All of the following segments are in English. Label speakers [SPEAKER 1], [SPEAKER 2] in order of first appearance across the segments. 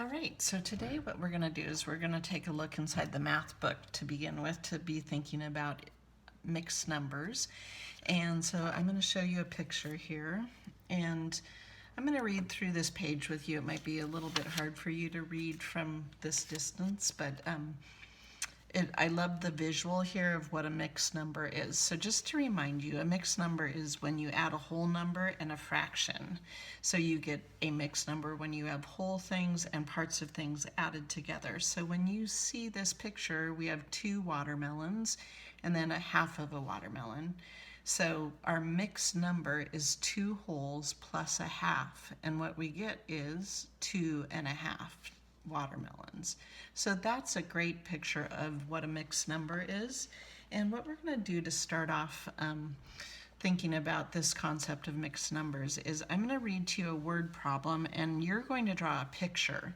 [SPEAKER 1] All right, so today what we're going to do is we're going to take a look inside the math book to begin with to be thinking about mixed numbers. And so I'm going to show you a picture here, and I'm going to read through this page with you. It might be a little bit hard for you to read from this distance, but I love the visual here of what a mixed number is. So just to remind you, a mixed number is when you add a whole number and a fraction. So you get a mixed number when you have whole things and parts of things added together. So when you see this picture, we have 2 watermelons and then a half of a watermelon. So our mixed number is 2 wholes plus a half, and what we get is 2.5 watermelons. So that's a great picture of what a mixed number is. And what we're going to do to start off thinking about this concept of mixed numbers is I'm going to read to you a word problem, and you're going to draw a picture.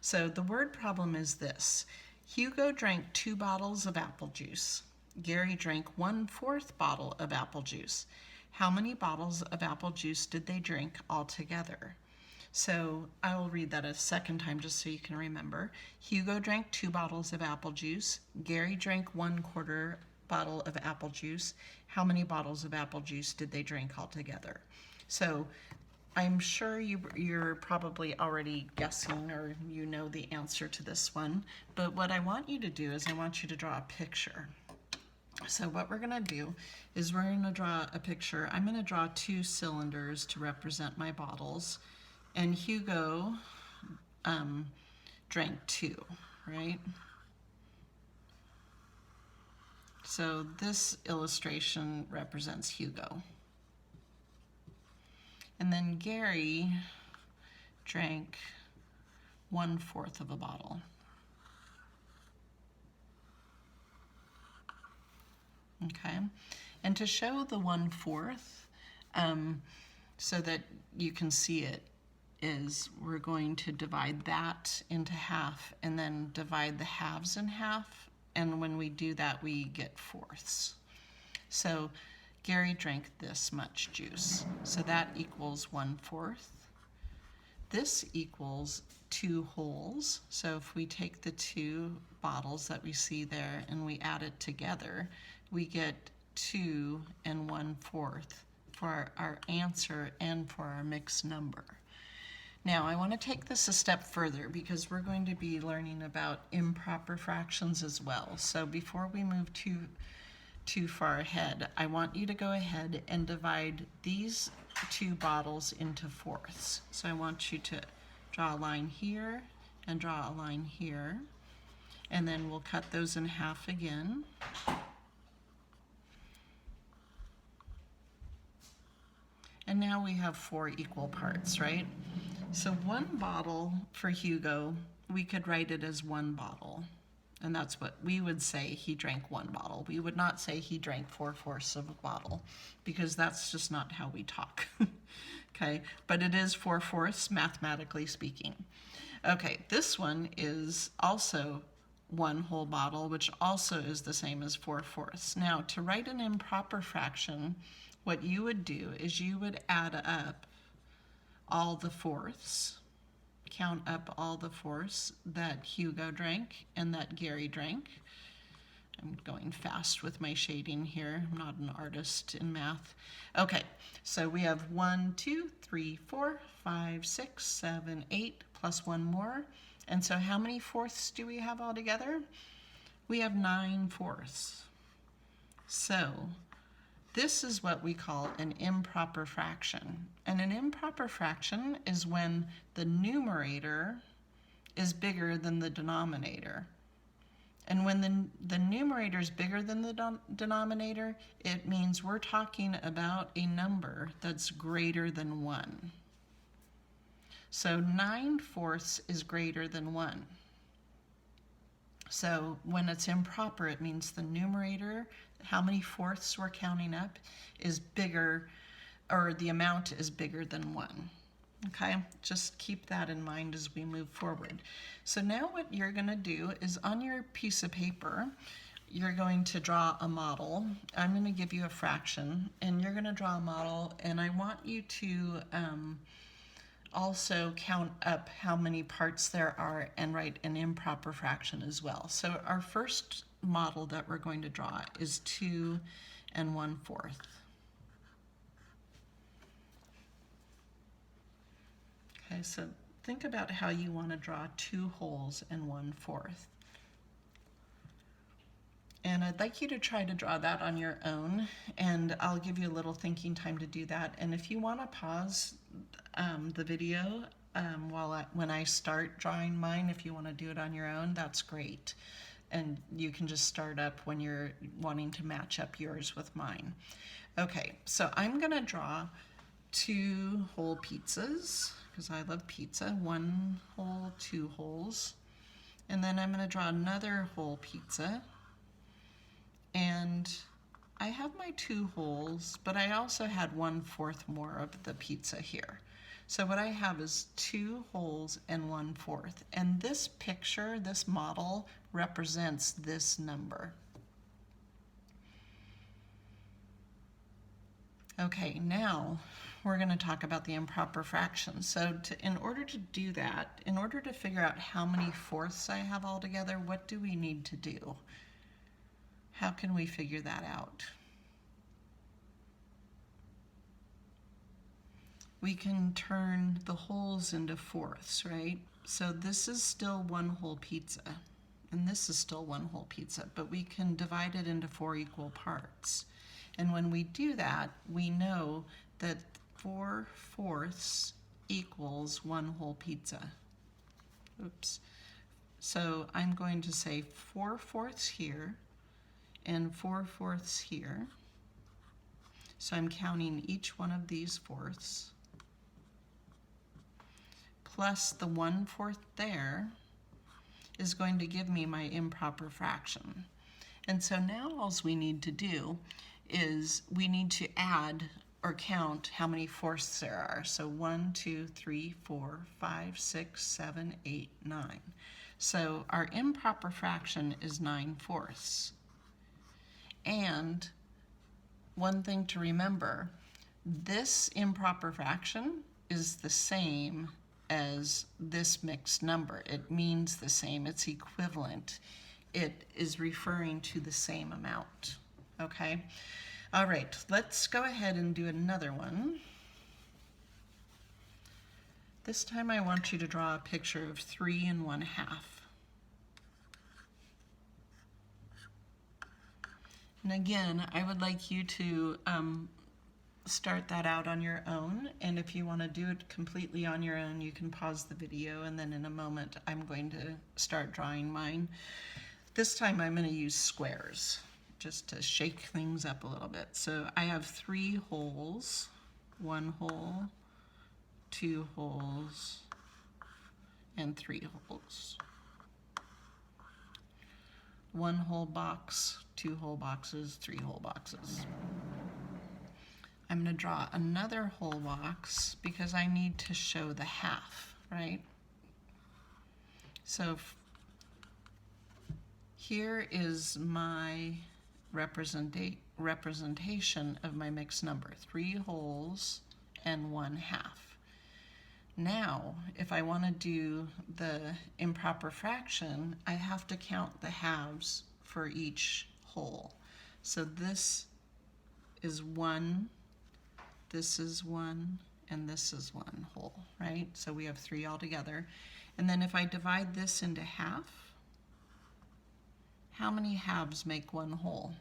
[SPEAKER 1] So the word problem is this: Hugo drank 2 bottles of apple juice. Gary drank 1/4 bottle of apple juice. How many bottles of apple juice did they drink altogether? So I will read that a second time just so you can remember. Hugo drank 2 bottles of apple juice. Gary drank 1/4 bottle of apple juice. How many bottles of apple juice did they drink altogether? So I'm sure you're probably already guessing, or you know the answer to this one. But what I want you to do is I want you to draw a picture. So what we're going to do is we're going to draw a picture. I'm going to draw 2 cylinders to represent my bottles. And Hugo drank 2, right? So this illustration represents Hugo. And then Gary drank 1/4 of a bottle. Okay, and to show the 1/4, so that you can see it, is we're going to divide that into half and then divide the halves in half, and when we do that we get fourths. So Gary drank this much juice, so that equals 1/4. This equals 2 wholes, so if we take the 2 bottles that we see there and we add it together, we get 2 1/4 for our answer and for our mixed number. Now I want to take this a step further because we're going to be learning about improper fractions as well. So before we move too far ahead, I want you to go ahead and divide these 2 bottles into fourths. So I want you to draw a line here and draw a line here, and then we'll cut those in half again. And now we have 4 equal parts, right? So 1 bottle for Hugo, we could write it as 1 bottle. And that's what we would say, he drank 1 bottle. We would not say he drank 4/4 of a bottle, because that's just not how we talk. Okay, but it is 4/4 mathematically speaking. Okay, this one is also 1 whole bottle, which also is the same as 4/4. Now, to write an improper fraction, what you would do is you would add up all the fourths, count up all the fourths that Hugo drank and that Gary drank. I'm going fast with my shading here. I'm not an artist in math. Okay, so we have 1, 2, 3, 4, 5, 6, 7, 8, plus 1 more. And so how many fourths do we have altogether? We have 9/4. So this is what we call an improper fraction. And an improper fraction is when the numerator is bigger than the denominator. And when the numerator is bigger than the denominator, it means we're talking about a number that's greater than 1. So 9/4 is greater than 1. So when it's improper, it means the numerator, how many fourths we're counting up, is bigger, or the amount is bigger than 1. Okay, just keep that in mind as we move forward. So now what you're going to do is on your piece of paper, you're going to draw a model. I'm going to give you a fraction, and you're going to draw a model, and I want you to also count up how many parts there are and write an improper fraction as well. So our first model that we're going to draw is 2 1/4. Okay, so think about how you want to draw 2 wholes and 1/4. And I'd like you to try to draw that on your own, and I'll give you a little thinking time to do that. And if you want to pause the video when I start drawing mine, if you want to do it on your own, that's great. And you can just start up when you're wanting to match up yours with mine. Okay, so I'm going to draw 2 whole pizzas, because I love pizza, 1 whole, 2 wholes. And then I'm going to draw another whole pizza. And I have my 2 wholes, but I also had 1/4 more of the pizza here. So what I have is 2 wholes and 1/4. And this picture, this model, represents this number. Okay, now we're going to talk about the improper fraction. So in order to do that, in order to figure out how many fourths I have altogether, what do we need to do? How can we figure that out? We can turn the wholes into fourths, right? So this is still 1 whole pizza, and this is still 1 whole pizza, but we can divide it into 4 equal parts. And when we do that, we know that 4/4 equals 1 whole pizza. Oops. So I'm going to say 4/4 here and 4/4 here. So I'm counting each one of these fourths, plus the 1/4 there is going to give me my improper fraction. And so now all we need to do is we need to add or count how many fourths there are. So 1, 2, 3, 4, 5, 6, 7, 8, 9. So our improper fraction is 9/4. And one thing to remember, this improper fraction is the same as this mixed number. It means the same, it's equivalent. It is referring to the same amount, okay? All right, let's go ahead and do another one. This time I want you to draw a picture of 3 1/2. And again, I would like you to start that out on your own, and if you want to do it completely on your own, you can pause the video, and then in a moment I'm going to start drawing mine. This time I'm going to use squares just to shake things up a little bit. So I have 3 wholes, 1 whole, 2 wholes, and 3 wholes. 1 whole box, 2 whole boxes, 3 whole boxes. I'm going to draw another whole box because I need to show the half, right? So here is my representation of my mixed number, 3 wholes and 1/2. Now, if I want to do the improper fraction, I have to count the halves for each whole. So this is 1, this is 1, and this is 1 whole, right? So we have 3 altogether. And then if I divide this into half, how many halves make 1 whole?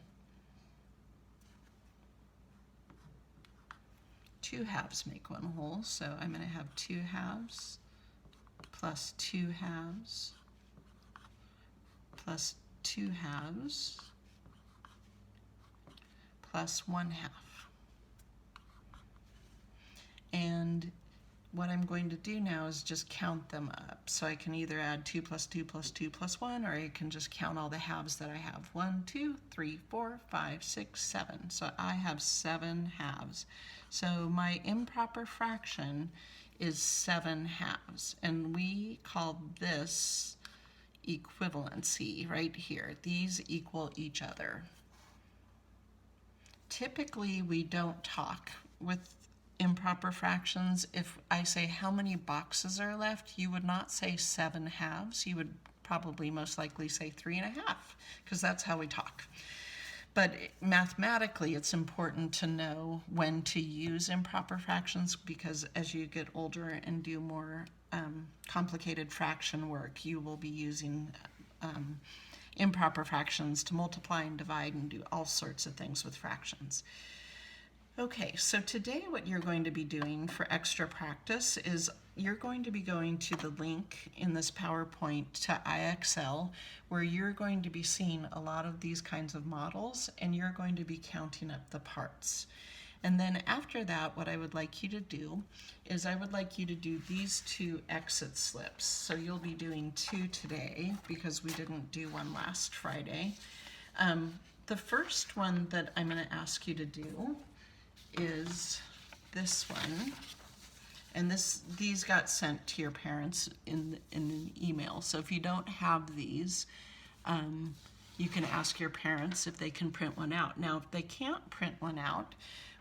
[SPEAKER 1] 2 halves make 1 whole, so I'm going to have 2 halves plus 2 halves plus 2 halves plus 1/2. And what I'm going to do now is just count them up. So I can either add 2 plus 2 plus 2 plus 1, or I can just count all the halves that I have. 1, 2, 3, 4, 5, 6, 7. So I have 7 halves. So my improper fraction is 7 halves. And we call this equivalency right here. These equal each other. Typically we don't talk with improper fractions, if I say how many boxes are left, you would not say 7 halves. You would probably most likely say 3.5, because that's how we talk. But mathematically, it's important to know when to use improper fractions, because as you get older and do more complicated fraction work, you will be using improper fractions to multiply and divide and do all sorts of things with fractions. Okay, so today what you're going to be doing for extra practice is you're going to be going to the link in this PowerPoint to IXL, where you're going to be seeing a lot of these kinds of models, and you're going to be counting up the parts. And then after that, what I would like you to do is I would like you to do these 2 exit slips. So you'll be doing 2 today because we didn't do one last Friday. The first one that I'm going to ask you to do is this one, and these got sent to your parents in an email. So if you don't have these, you can ask your parents if they can print one out. Now, if they can't print one out,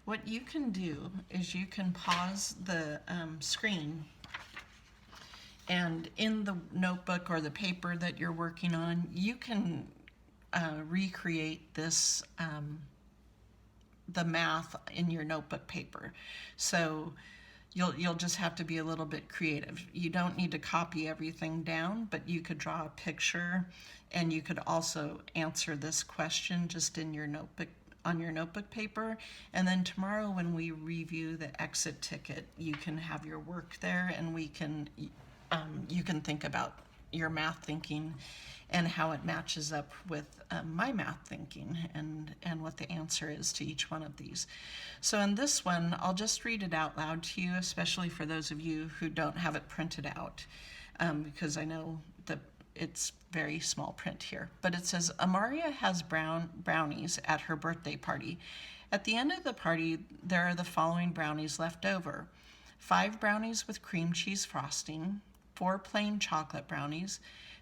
[SPEAKER 1] what you can do is you can pause the screen, and in the notebook or the paper that you're working on, you can recreate this the math in your notebook paper. So you'll just have to be a little bit creative. You don't need to copy everything down, but you could draw a picture, and you could also answer this question just in your notebook, on your notebook paper. And then tomorrow when we review the exit ticket, you can have your work there, and we can you can think about your math thinking and how it matches up with my math thinking, and what the answer is to each one of these. So in this one, I'll just read it out loud to you, especially for those of you who don't have it printed out, because I know that it's very small print here. But it says, Amaria has brownies at her birthday party. At the end of the party, there are the following brownies left over: 5 brownies with cream cheese frosting, 4 plain chocolate brownies,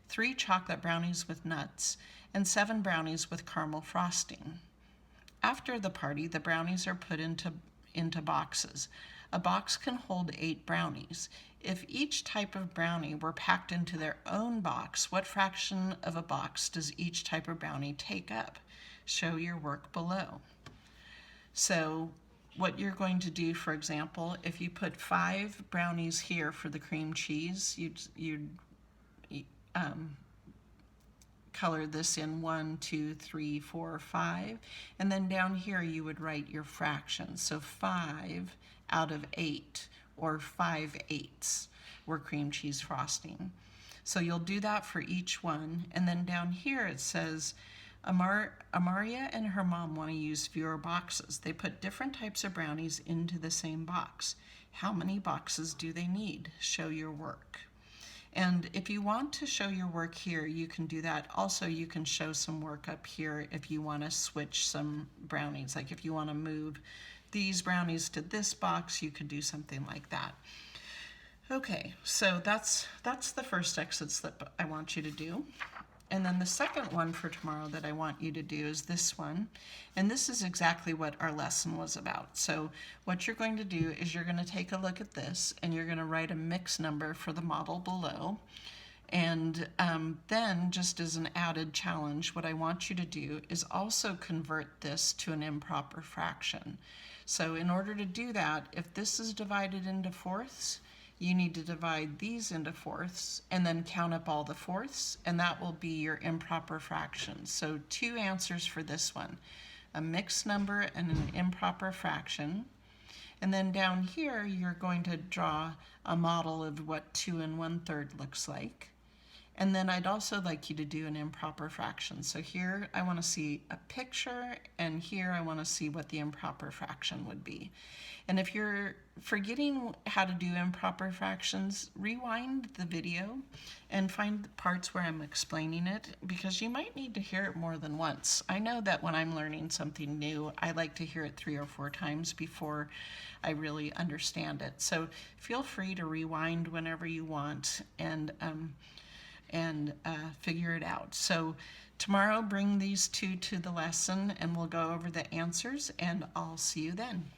[SPEAKER 1] 3 chocolate brownies with nuts, and 7 brownies with caramel frosting. After the party, the brownies are put into boxes. A box can hold 8 brownies. If each type of brownie were packed into their own box, what fraction of a box does each type of brownie take up? Show your work below. So what you're going to do, for example, if you put 5 brownies here for the cream cheese, you'd color this in 1, 2, 3, 4, 5, and then down here you would write your fraction. So 5 out of 8, or 5/8 were cream cheese frosting. So you'll do that for each one, and then down here it says Amaria and her mom want to use fewer boxes. They put different types of brownies into the same box. How many boxes do they need? Show your work. And if you want to show your work here, you can do that. Also, you can show some work up here if you want to switch some brownies. Like if you want to move these brownies to this box, you could do something like that. Okay, so that's the first exit slip I want you to do. And then the second one for tomorrow that I want you to do is this one. And this is exactly what our lesson was about. So what you're going to do is you're going to take a look at this, and you're going to write a mixed number for the model below. And then, just as an added challenge, what I want you to do is also convert this to an improper fraction. So in order to do that, if this is divided into fourths, you need to divide these into fourths and then count up all the fourths, and that will be your improper fraction. So 2 answers for this one: a mixed number and an improper fraction. And then down here, you're going to draw a model of what 2 1/3 looks like. And then I'd also like you to do an improper fraction. So here I want to see a picture, and here I want to see what the improper fraction would be. And if you're forgetting how to do improper fractions, rewind the video and find the parts where I'm explaining it, because you might need to hear it more than once. I know that when I'm learning something new, I like to hear it 3 or 4 times before I really understand it. So feel free to rewind whenever you want and figure it out. So tomorrow, bring these 2 to the lesson, and we'll go over the answers, and I'll see you then.